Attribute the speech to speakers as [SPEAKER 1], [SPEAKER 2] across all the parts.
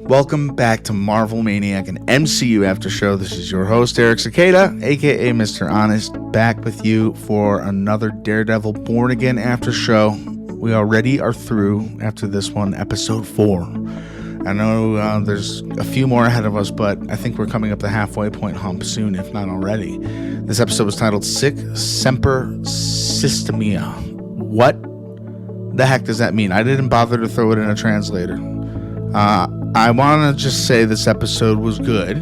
[SPEAKER 1] Welcome back to Marvel Maniac and MCU Aftershow. This is your host, Eric Cicada, aka Mr. Honest, back with you for another Daredevil Born Again Aftershow. We already are through, after this one, episode 4. I know there's a few more ahead of us, but I think we're coming up the halfway point hump soon, if not already. This episode was titled Semper Systema. What the heck does that mean? I didn't bother to throw it in a translator. I want to just say this episode was good.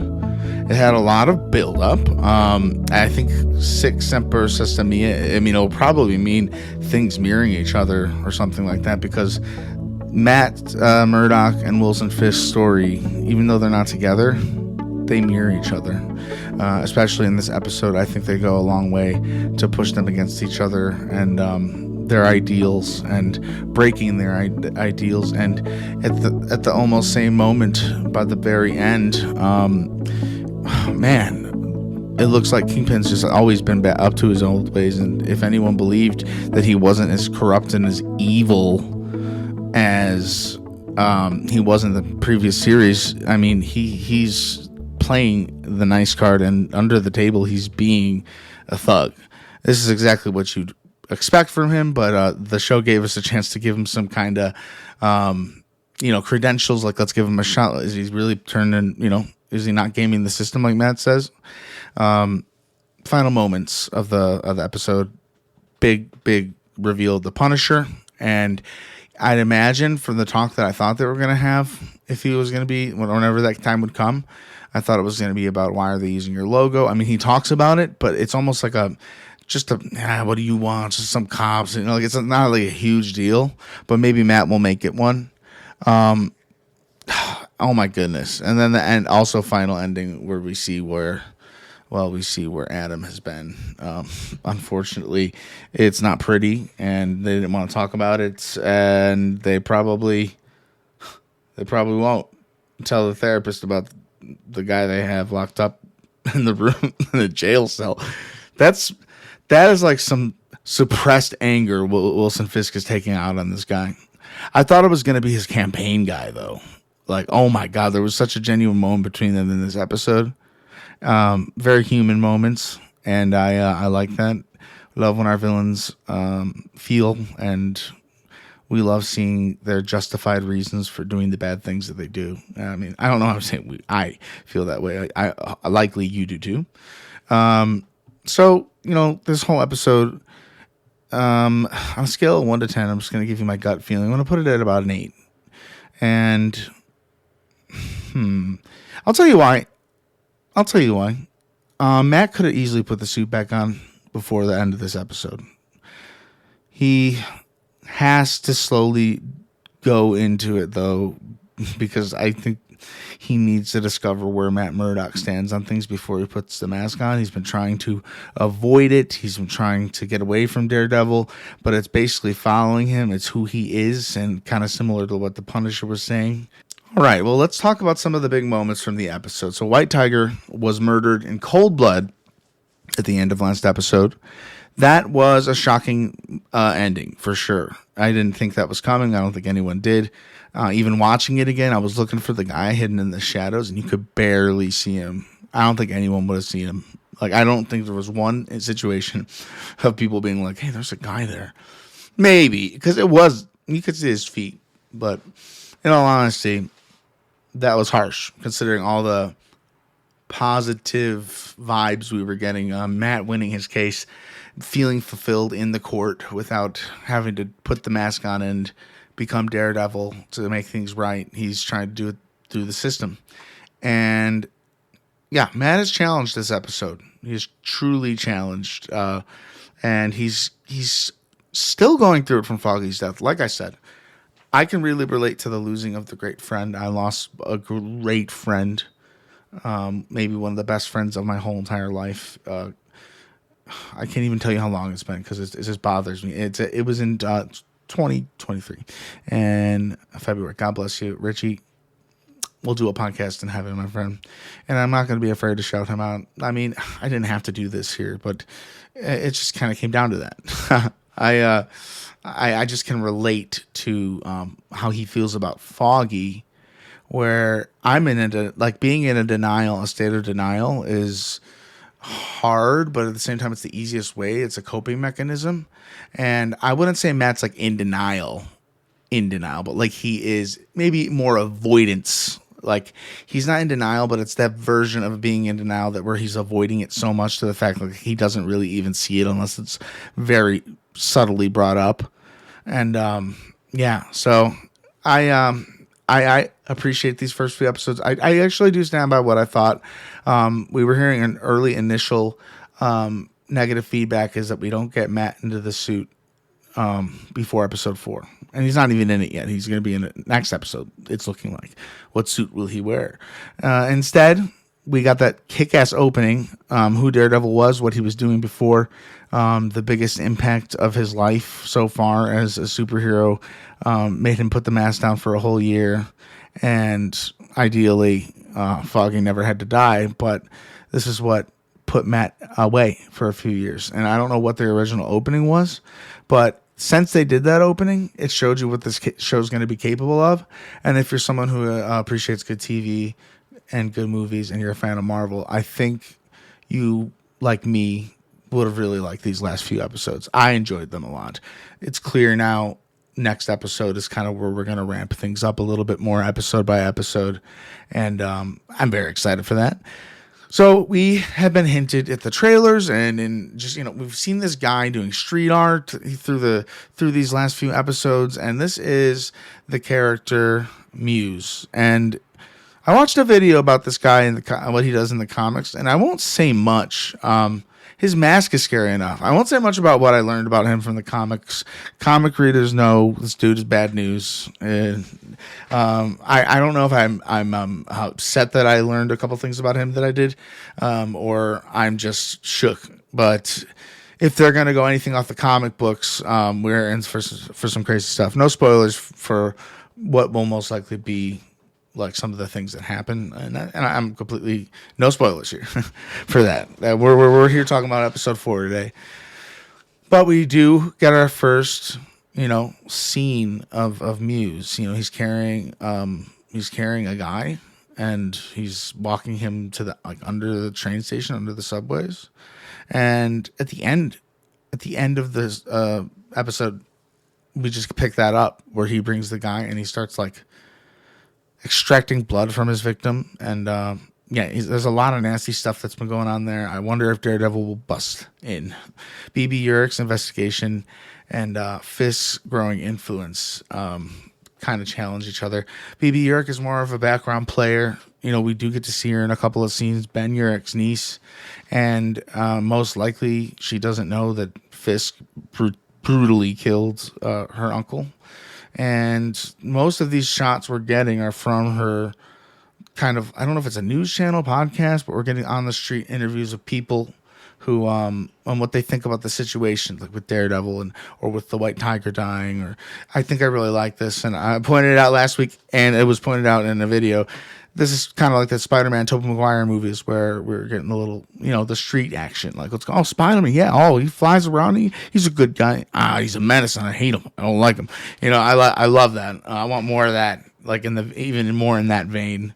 [SPEAKER 1] It had a lot of build-up. I think Semper Systema, it'll probably mean things mirroring each other or something like that, because Matt Murdock and Wilson Fisk's story, even though they're not together, they mirror each other. Especially in this episode, I think they go a long way to push them against each other and their ideals and breaking their ideals. And at the almost same moment, by the very end, man, it looks like Kingpin's just always been up to his old ways. And if anyone believed that he wasn't as corrupt and as evil as he was in the previous series, I mean, he's playing the nice card, and under the table he's being a thug. This is exactly what you'd expect from him, but the show gave us a chance to give him some kind of credentials, like let's give him a shot. Is he really turning, is he not gaming the system like Matt says? Final moments of the episode, big reveal of the Punisher, and I'd imagine from the talk that I thought they were going to have, if he was going to be, whenever that time would come, I thought it was going to be about why are they using your logo. I mean, he talks about it, but it's almost like what do you want? Just some cops, it's not like a huge deal, but maybe Matt will make it one. Oh my goodness. And then the end, also final ending where we see where Adam has been. Unfortunately, it's not pretty, and they didn't want to talk about it, and they probably won't tell the therapist about the guy they have locked up in the room in the jail cell. That is like some suppressed anger Wilson Fisk is taking out on this guy. I thought it was going to be his campaign guy, though. Like, oh my God, there was such a genuine moment between them in this episode. Very human moments, and I like that. Love when our villains feel, and we love seeing their justified reasons for doing the bad things that they do. I mean, I don't know how I'm saying I feel that way. I likely you do too. So, this whole episode, on a scale of 1 to 10, I'm just going to give you my gut feeling. I'm going to put it at about an 8. And, I'll tell you why. Matt could have easily put the suit back on before the end of this episode. He has to slowly go into it, though, because I think he needs to discover where Matt Murdock stands on things before he puts the mask on. He's been trying to avoid it. He's been trying to get away from Daredevil, but it's basically following him. It's who he is, and kind of similar to what the Punisher was saying. All right, well, let's talk about some of the big moments from the episode. So White Tiger was murdered in cold blood at the end of last episode. That was a shocking ending, for sure. I didn't think that was coming. I don't think anyone did. Even watching it again, I was looking for the guy hidden in the shadows, and you could barely see him. I don't think anyone would have seen him. Like, I don't think there was one situation of people being like, hey, there's a guy there. Maybe, because you could see his feet. But in all honesty, that was harsh, considering all the positive vibes we were getting. Matt winning his case, feeling fulfilled in the court without having to put the mask on and become Daredevil to make things right. He's trying to do it through the system. And yeah, Matt is challenged this episode. He's truly challenged. And he's still going through it from Foggy's death. Like I said, I can really relate to the losing of the great friend. I lost a great friend. Maybe one of the best friends of my whole entire life. I can't even tell you how long it's been, because it just bothers me. It was in 2023 and February. God bless you, Richie. We'll do a podcast in heaven, my friend, and I'm not going to be afraid to shout him out. I mean, I didn't have to do this here, but it just kind of came down to that. I just can relate to how he feels about Foggy where I'm in being in a state of denial is hard, but at the same time, it's the easiest way. It's a coping mechanism. And I wouldn't say Matt's like in denial, but like he is maybe more avoidance. Like he's not in denial, but it's that version of being in denial that where he's avoiding it so much to the fact that he doesn't really even see it unless it's very subtly brought up. And so I appreciate these first few episodes. I actually do stand by what I thought. We were hearing an early initial negative feedback is that we don't get Matt into the suit before episode 4. And he's not even in it yet. He's going to be in the next episode, it's looking like. What suit will he wear? Instead, we got that kick-ass opening, who Daredevil was, what he was doing before, the biggest impact of his life so far as a superhero, made him put the mask down for a whole year. And ideally, Foggy never had to die, but this is what put Matt away for a few years. And I don't know what the original opening was, but since they did that opening, it showed you what this show is going to be capable of. And if you're someone who appreciates good TV and good movies and you're a fan of Marvel, I think you, like me, would have really liked these last few episodes. I enjoyed them a lot. It's clear now next episode is kind of where we're going to ramp things up a little bit more episode by episode. And I'm very excited for that. So we have been hinted at the trailers and in just, we've seen this guy doing street art through these last few episodes. And this is the character Muse. And I watched a video about this guy and what he does in the comics, and I won't say much. His mask is scary enough. I won't say much about what I learned about him from the comics. Comic readers know this dude is bad news. And, I don't know if I'm upset that I learned a couple things about him that I did, or I'm just shook. But if they're going to go anything off the comic books, we're in for some crazy stuff. No spoilers for what will most likely be like some of the things that happen, and I'm completely no spoilers here for that. We're here talking about episode 4 today, but we do get our first scene of Muse. He's carrying a guy, and he's walking him to the under the train station, under the subways, and at the end of this episode, we just pick that up where he brings the guy and he starts extracting blood from his victim. And there's a lot of nasty stuff that's been going on there. I wonder if Daredevil will bust in. BB Urich's investigation and Fisk's growing influence kind of challenge each other. BB Urich is more of a background player. We do get to see her in a couple of scenes. Ben Urich's niece, and most likely she doesn't know that Fisk brutally killed her uncle. And most of these shots we're getting are from her kind of, I don't know if it's a news channel, podcast, but we're getting on the street interviews of people who, on what they think about the situation, like with Daredevil or with the White Tiger dying. Or I think I really like this. And I pointed it out last week, and it was pointed out in a video. This is kind of like the Spider-Man, Tobey Maguire movies where we're getting a little, the street action. Like, let's go, oh, Spider-Man, yeah, oh, he flies around, he's a good guy. He's a menace, and I hate him. I don't like him. I love that. I want more of that, like even more in that vein.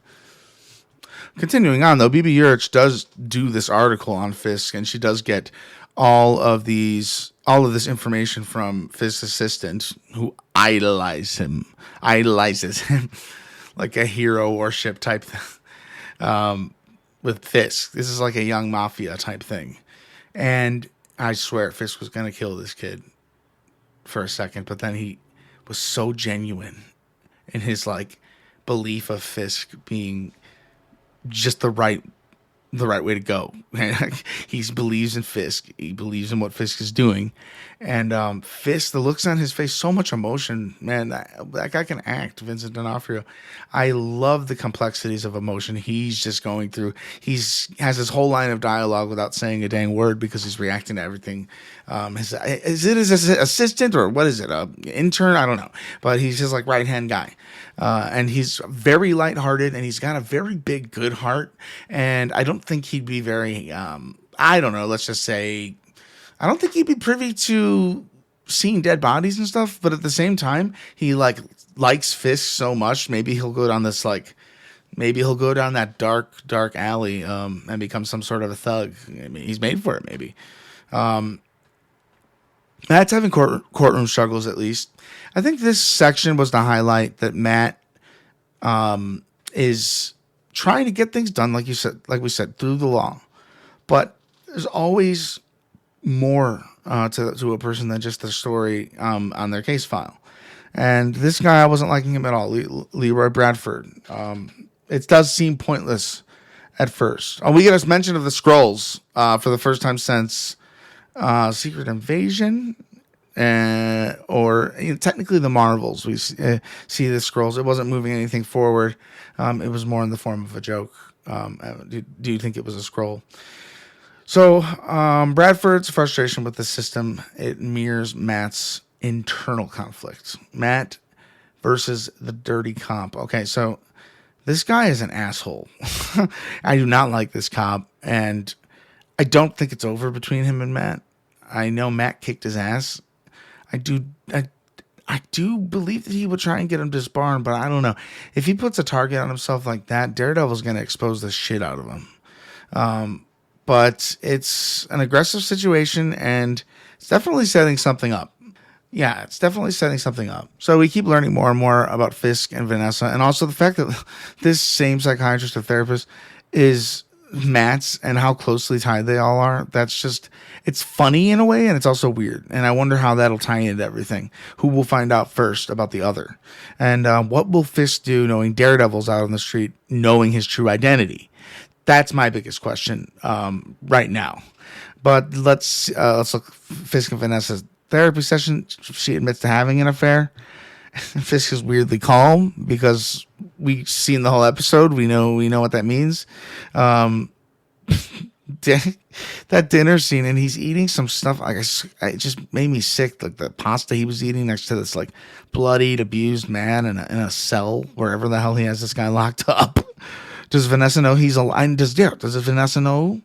[SPEAKER 1] Continuing on, though, BB Urich does do this article on Fisk, and she does get all of this information from Fisk's assistant, who idolizes him. Like a hero worship type thing, with Fisk. This is like a young mafia type thing. And I swear Fisk was going to kill this kid for a second, but then he was so genuine in his belief of Fisk being just the right way to go. He believes in Fisk. He believes in what Fisk is doing. And Fisk, the looks on his face, so much emotion. Man, that guy can act, Vincent D'Onofrio. I love the complexities of emotion he's just going through. He has his whole line of dialogue without saying a dang word because he's reacting to everything. Is it his assistant or what is it? Intern? I don't know. But he's his right-hand guy. And he's very lighthearted, and he's got a very big, good heart. And I don't think he'd be very, let's just say, I don't think he'd be privy to seeing dead bodies and stuff. But at the same time, he likes Fisk so much, maybe he'll go down this maybe he'll go down that dark alley and become some sort of a thug. I mean, he's made for it, maybe. Matt's having courtroom struggles, at least. I think this section was to highlight that Matt is trying to get things done, like we said, through the law. But there's always more to a person than just the story on their case file. And this guy, I wasn't liking him at all, Leroy Bradford. It does seem pointless at first. We get a mention of the scrolls for the first time since Secret Invasion, or technically the Marvels. We see the scrolls. It wasn't moving anything forward. It was more in the form of a joke. Do you think it was a scroll? So Bradford's frustration with the system, it mirrors Matt's internal conflict. Matt versus the dirty cop. Okay, so this guy is an asshole. I do not like this cop, and I don't think it's over between him and Matt. I know Matt kicked his ass. I do believe that he would try and get him disbarred, but I don't know. If he puts a target on himself like that, Daredevil's going to expose the shit out of him. But it's an aggressive situation, and it's definitely setting something up. Yeah, it's definitely setting something up. So we keep learning more and more about Fisk and Vanessa, and also the fact that this same psychiatrist or therapist is Matt's, and how closely tied they all are. That's just, it's funny in a way, and it's also weird. And I wonder how that'll tie into everything. Who will find out first about the other? And what will Fisk do knowing Daredevil's out on the street, knowing his true identity? That's my biggest question right now. But let's look Fisk and Vanessa's therapy session. She admits to having an affair. Fisk is weirdly calm because we've seen the whole episode. We know what that means. That dinner scene, and he's eating some stuff. It just made me sick. Like the pasta he was eating next to this like bloodied, abused man in a cell wherever the hell he has this guy locked up. Does Vanessa know he's alive? Does Vanessa know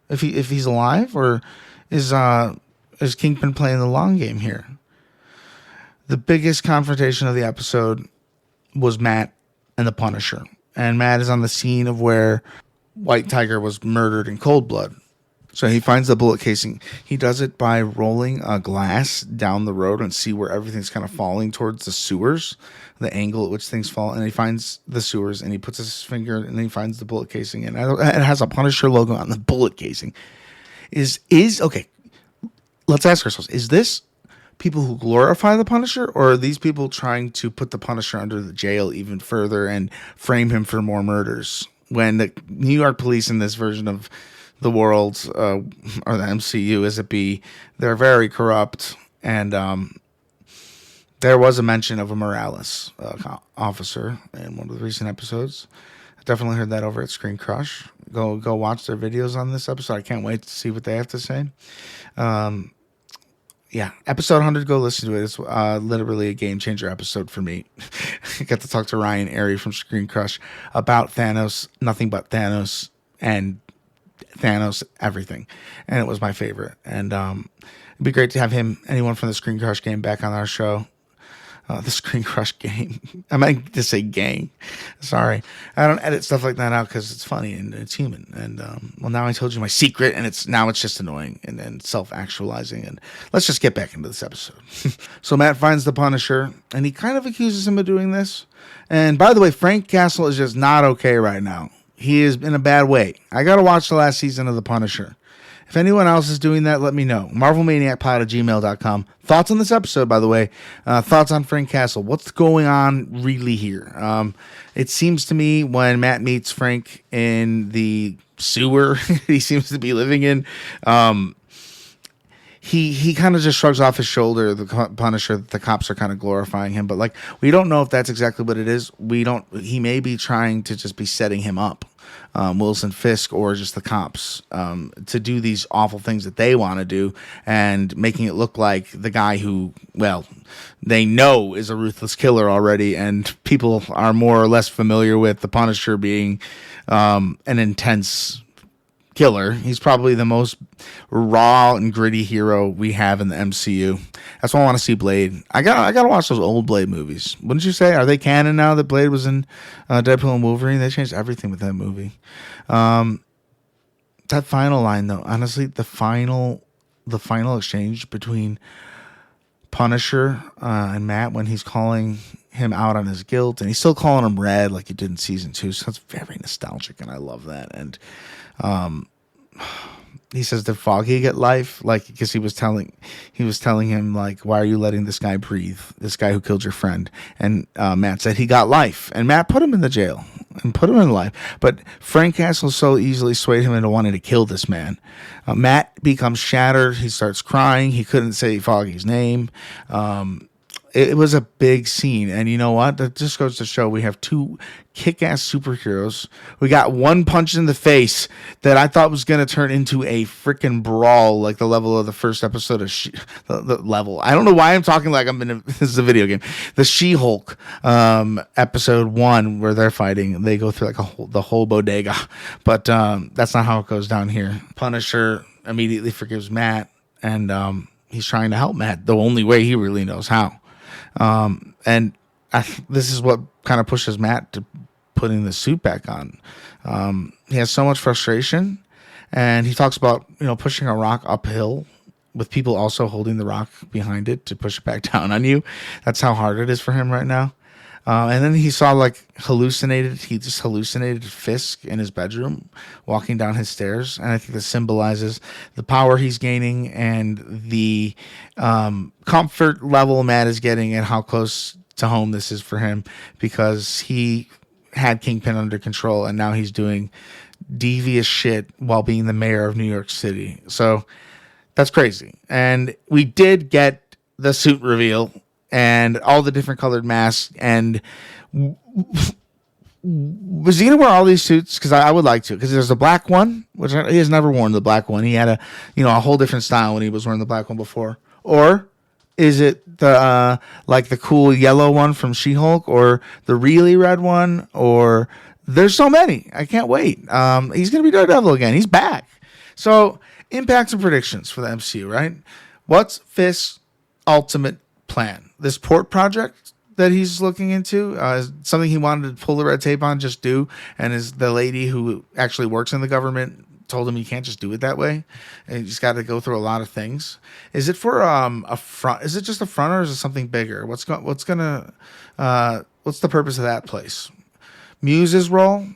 [SPEAKER 1] if he's alive, or is Kingpin playing the long game here? The biggest confrontation of the episode was Matt and the Punisher. And Matt is on the scene of where White Tiger was murdered in cold blood. So he finds the bullet casing. He does it by rolling a glass down the road and see where everything's kind of falling towards the sewers, the angle at which things fall. And he finds the sewers, and he puts his finger, and then he finds the bullet casing. And it has a Punisher logo on the bullet casing. Okay, let's ask ourselves, is this people who glorify the Punisher, or are these people trying to put the Punisher under the jail even further and frame him for more murders? When the New York police in this version of the world, or the MCU as it be, they're very corrupt, and there was a mention of a Morales officer in one of the recent episodes. I definitely heard that over at Screen Crush. Go watch their videos on this episode. I can't wait to see what they have to say. Yeah, episode 100, go listen to it. It's literally a game changer episode for me. I got to talk to Ryan Airy from Screen Crush about Thanos, nothing but Thanos, and Thanos everything. And it was my favorite. And it'd be great to have anyone from the Screen Crush game back on our show. The Screen Crush game. I meant to say gang. Sorry. I don't edit stuff like that out because it's funny and it's human. And well, now I told you my secret, and it's just annoying and then self-actualizing. And let's just get back into this episode. So Matt finds the Punisher, and he kind of accuses him of doing this. And by the way, Frank Castle is just not okay right now. He is in a bad way. I got to watch the last season of The Punisher. If anyone else is doing that, let me know. MarvelManiacPod@gmail.com. Thoughts on this episode, by the way. Thoughts on Frank Castle. What's going on really here? It seems to me when Matt meets Frank in the sewer he seems to be living in, he kind of just shrugs off his shoulder, the Punisher, that the cops are kind of glorifying him. But like, we don't know if that's exactly what it is. He may be trying to just be setting him up. Wilson Fisk or just the cops to do these awful things that they want to do, and making it look like the guy who, well, they know is a ruthless killer already, and people are more or less familiar with the Punisher being an intense killer. He's probably the most raw and gritty hero we have in the MCU. That's why I want to see Blade. I gotta watch those old Blade movies. Wouldn't you say? Are they canon now that Blade was in Deadpool and Wolverine? They changed everything with that movie. That final line, though, honestly, the final exchange between Punisher and Matt when he's calling him out on his guilt, and he's still calling him Red like he did in season 2. So it's very nostalgic, and I love that. And he says, "Did Foggy get life?" Like, because he was telling him, like, "Why are you letting this guy breathe? This guy who killed your friend?" And Matt said he got life, and Matt put him in the jail and put him in life. But Frank Castle so easily swayed him into wanting to kill this man. Matt becomes shattered. He starts crying. He couldn't say Foggy's name. It was a big scene, and you know what? That just goes to show we have two kick-ass superheroes. We got one punch in the face that I thought was going to turn into a freaking brawl, like the level of the first episode of the level. I don't know why I'm talking like this is a video game. The She-Hulk episode 1, where they're fighting, they go through like the whole bodega, but that's not how it goes down here. Punisher immediately forgives Matt, and he's trying to help Matt the only way he really knows how. And this is what kind of pushes Matt to putting the suit back on. He has so much frustration, and he talks about, pushing a rock uphill with people also holding the rock behind it to push it back down on you. That's how hard it is for him right now. And then he saw he just hallucinated Fisk in his bedroom walking down his stairs. And I think this symbolizes the power he's gaining and the comfort level Matt is getting and how close to home this is for him, because he had Kingpin under control and now he's doing devious shit while being the mayor of New York City. So that's crazy. And we did get the suit reveal and all the different colored masks. And was he going to wear all these suits? Because I would like to. Because there's a black one, which he has never worn the black one. He had a whole different style when he was wearing the black one before. Or is it the the cool yellow one from She-Hulk, or the really red one? Or there's so many. I can't wait. He's going to be Daredevil again. He's back. So impacts and predictions for the MCU, right? What's Fisk's ultimate plan? This port project that he's looking into is something he wanted to pull the red tape on, just do. And is the lady who actually works in the government told him you can't just do it that way, and you just got to go through a lot of things. Is it for a front? Is it just a front, or is it something bigger? What's the purpose of that place? Muse's role,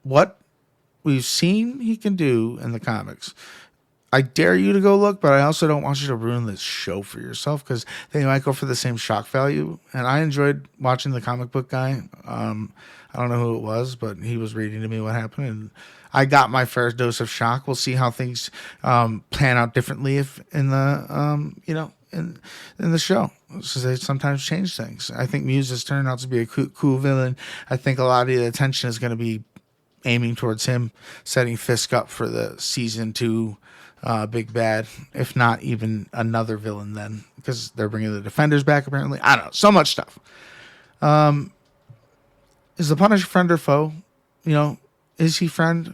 [SPEAKER 1] what we've seen he can do in the comics. I dare you to go look, but I also don't want you to ruin this show for yourself, because they might go for the same shock value. And I enjoyed watching the comic book guy. I don't know who it was, but he was reading to me what happened, and I got my fair dose of shock. We'll see how things plan out differently if in the in the show. So they sometimes change things. I think Muse has turned out to be a cool villain. I think a lot of the attention is going to be aiming towards him, setting Fisk up for the season 2 big bad, if not even another villain then, because they're bringing the Defenders back apparently. I don't know, so much stuff. Is the Punisher friend or foe? Is he friend?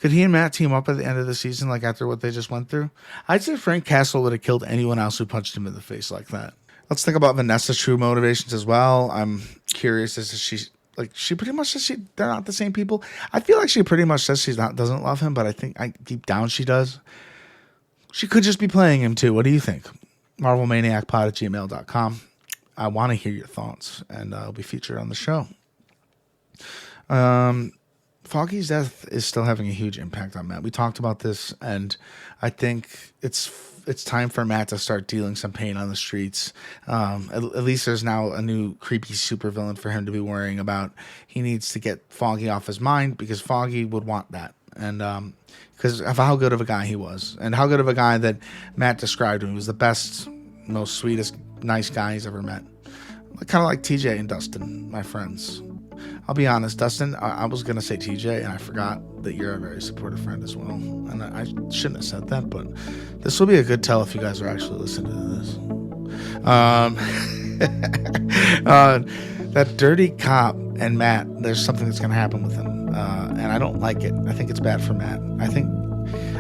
[SPEAKER 1] Could he and Matt team up at the end of the season, like after what they just went through? I'd say Frank Castle would have killed anyone else who punched him in the face like that. Let's think about Vanessa's true motivations as well. I'm curious as to she pretty much says they're not the same people. I feel like she pretty much says doesn't love him, but I think deep down she does. She could just be playing him too. What do you think? MarvelManiacPod@gmail.com. I want to hear your thoughts, and I'll be featured on the show. Foggy's death is still having a huge impact on Matt. We talked about this, and I think it's time for Matt to start dealing some pain on the streets. At least there's now a new creepy supervillain for him to be worrying about. He needs to get Foggy off his mind, because Foggy would want that. And because of how good of a guy he was, and how good of a guy that Matt described him. He was the best, most sweetest, nice guy he's ever met. Kind of like TJ and Dustin, my friends. I'll be honest, Dustin, I was going to say TJ, and I forgot that you're a very supportive friend as well. And I shouldn't have said that, but this will be a good tell if you guys are actually listening to this. That dirty cop and Matt, there's something that's going to happen with him. And I don't like it. I think it's bad for Matt.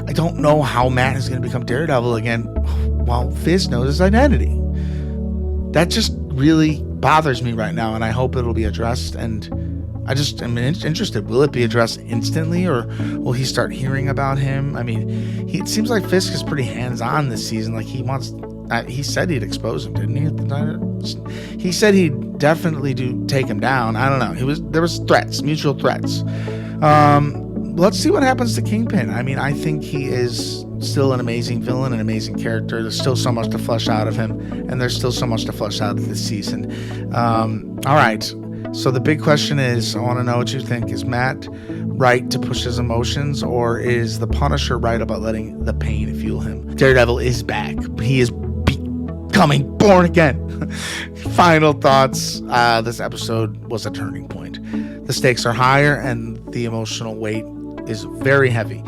[SPEAKER 1] I don't know how Matt is going to become Daredevil again while Fizz knows his identity. That just really bothers me right now, and I hope it'll be addressed. And I just am interested. Will it be addressed instantly, or will he start hearing about him? I mean, it seems like Fisk is pretty hands-on this season. Like, he said he'd expose him, didn't he? He said he'd definitely take him down. I don't know. There was threats, mutual threats. Let's see what happens to Kingpin. I mean, I think he is still an amazing villain, an amazing character. There's still so much to flesh out of him, and there's still so much to flesh out of this season. All right. So the big question is, I want to know what you think. Is Matt right to push his emotions, or is the Punisher right about letting the pain fuel him? Daredevil is back. He is becoming born again. Final thoughts. This episode was a turning point. The stakes are higher, and the emotional weight is very heavy.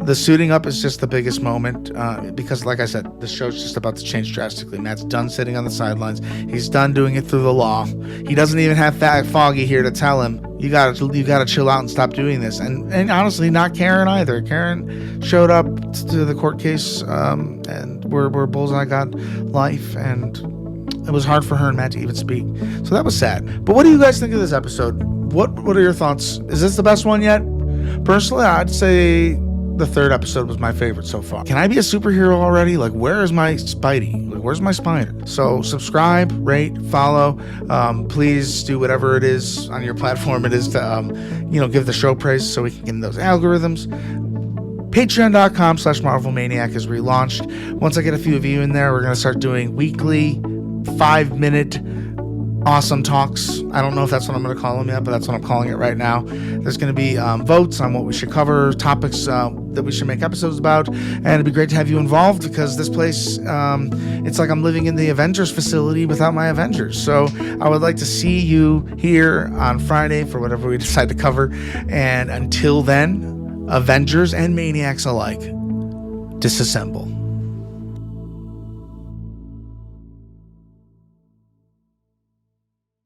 [SPEAKER 1] The suiting up is just the biggest moment because, like I said, the show's just about to change drastically. Matt's done sitting on the sidelines. He's done doing it through the law. He doesn't even have Foggy here to tell him, you gotta chill out and stop doing this. And honestly, not Karen either. Karen showed up to the court case and where Bullseye got life, and it was hard for her and Matt to even speak. So that was sad. But what do you guys think of this episode? What are your thoughts? Is this the best one yet? Personally, I'd say the third episode was my favorite so far. Can I be a superhero already? Like, where is my Spidey? Like, where's my spider? So subscribe, rate, follow. Please do whatever it is on your platform it is to, give the show praise so we can get in those algorithms. Patreon.com/MarvelManiac is relaunched. Once I get a few of you in there, we're going to start doing weekly 5-minute awesome talks. I don't know if that's what I'm going to call them yet, but that's what I'm calling it right now. There's going to be votes on what we should cover, topics that we should make episodes about, and it'd be great to have you involved because this place, it's like I'm living in the Avengers facility without my Avengers. So I would like to see you here on Friday for whatever we decide to cover. And until then, Avengers and Maniacs alike, disassemble.